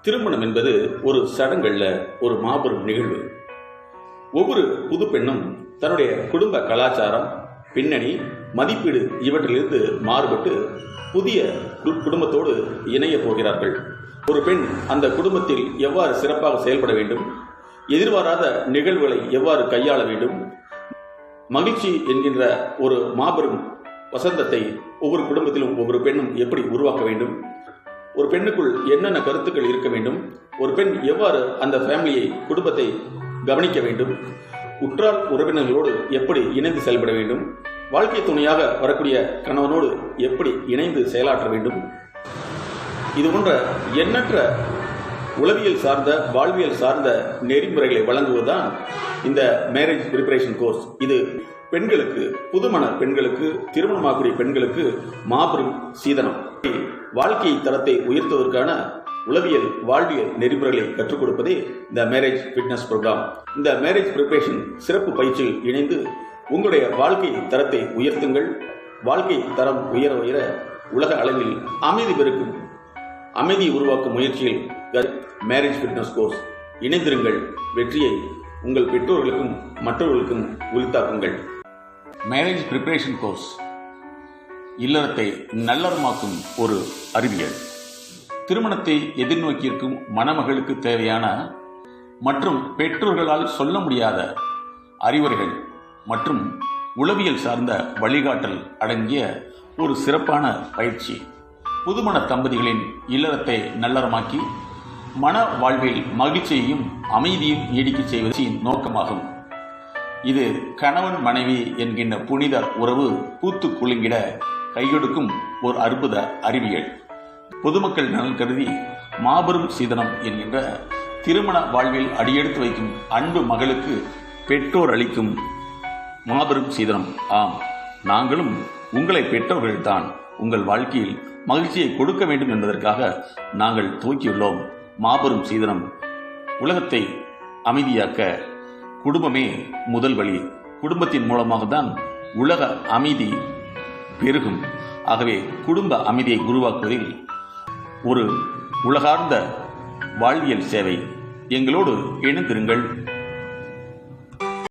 திருமணம் என்பது ஒரு சடங்கல்ல, ஒரு மாபெரும் நிகழ்வு. ஒவ்வொரு புது பெண்ணும் தன்னுடைய குடும்ப கலாச்சாரம், பின்னணி, மதிப்பீடு இவற்றிலிருந்து மாறுபட்டு புதிய குடும்பத்தோடு இணைய போகிறார்கள். ஒரு பெண் அந்த குடும்பத்தில் எவ்வாறு சிறப்பாக செயல்பட வேண்டும், எதிர்பாராத நிகழ்வுகளை எவ்வாறு கையாள வேண்டும், மகிழ்ச்சி என்கின்ற ஒரு மாபெரும் வசந்தத்தை ஒவ்வொரு குடும்பத்திலும் ஒவ்வொரு பெண்ணும் எப்படி உருவாக்க வேண்டும், ஒரு பெண்ணுக்குள் என்னென்ன கருத்துக்கள் இருக்க வேண்டும், ஒரு பெண் எவ்வாறு அந்த ஃபேமிலியை, குடும்பத்தை கவனிக்க வேண்டும், உற்றார் உறவினர்களோடு எப்படி இணைந்து செயல்பட வேண்டும், வாழ்க்கை துணையாக வரக்கூடிய கணவனோடு எப்படி இணைந்து செயலாற்ற வேண்டும், இது போன்ற எண்ணற்ற உளவியல் சார்ந்த, வாழ்வியல் சார்ந்த நெறிமுறைகளை வழங்குவதுதான் இந்த மேரேஜ் ப்ரிப்பரேஷன் கோர்ஸ். இது பெண்களுக்கு, புதுமண பெண்களுக்கு, திருமணமாகக்கூடிய பெண்களுக்கு மாபெரும் சீதனம். வாழ்க்கை தரத்தை உயர்த்துவதற்கான உளவியல், வாழ்வியல் நெறிமுறைகளை கற்றுக் கொடுப்பதே இந்த மேரேஜ் ஃபிட்னஸ் ப்ரோக்ராம். இந்த மேரேஜ் ப்ரிப்பரேஷன் சிறப்பு பயிற்சியில் இணைந்து உங்களுடைய வாழ்க்கை தரத்தை உயர்த்துங்கள். வாழ்க்கை தரம் உயர உயர உலக அளவில் அமைதி பெருக்கும், அமைதி உருவாக்கும் முயற்சியில் மேரேஜ் ஃபிட்னஸ் கோர்ஸ் இணைந்திருங்கள். வெற்றியை உங்கள் பெற்றோர்களுக்கும் மற்றவர்களுக்கும் உரித்தாக்குங்கள். மேரேஜ் ப்ரிப்பரேஷன் கோர்ஸ் இல்லறத்தை நல்லறமாக்கும் ஒரு அறிவியல். திருமணத்தை எதிர்நோக்கியிருக்கும் மணமகளுக்கு தேவையான மற்றும் பெற்றோர்களால் சொல்ல முடியாத அறிவுரைகள் மற்றும் உளவியல் சார்ந்த வழிகாட்டல் அடங்கிய ஒரு சிறப்பான பயிற்சி. புதுமண தம்பதிகளின் இல்லறத்தை நல்லறமாக்கி மன வாழ்வில் மகிழ்ச்சியையும் அமைதியும் நீடிக்க செய்வதின் நோக்கமாகும். இது கணவன் மனைவி என்கின்ற புனித உறவு பூத்து குலுங்கிட கையொடுக்கும் ஒரு அற்புத அறிவியல். பொதுமக்கள் நலன் கருதி மாபெரும் சீதனம் என்கின்ற திருமண வாழ்வில் அடியெடுத்து வைக்கும் அன்பு மகளுக்கு பெற்றோர் அளிக்கும் மாபெரும் சீதனம். ஆம், நாங்களும் உங்களை பெற்றோர்கள்தான். உங்கள் வாழ்க்கையில் மகிழ்ச்சியை கொடுக்க வேண்டும் என்பதற்காக நாங்கள் துவக்கியுள்ளோம் மாபெரும் சீதனம். உலகத்தை அமைதியாக்க குடும்பமே முதல் வழி. குடும்பத்தின் மூலமாக தான் உலக அமைதி பெருகும். ஆகவே குடும்ப அமைதியை உருவாக்குவதில் ஒரு உலகார்ந்த வாழ்வியல் சேவை. எங்களோடு இணைந்திருங்கள்.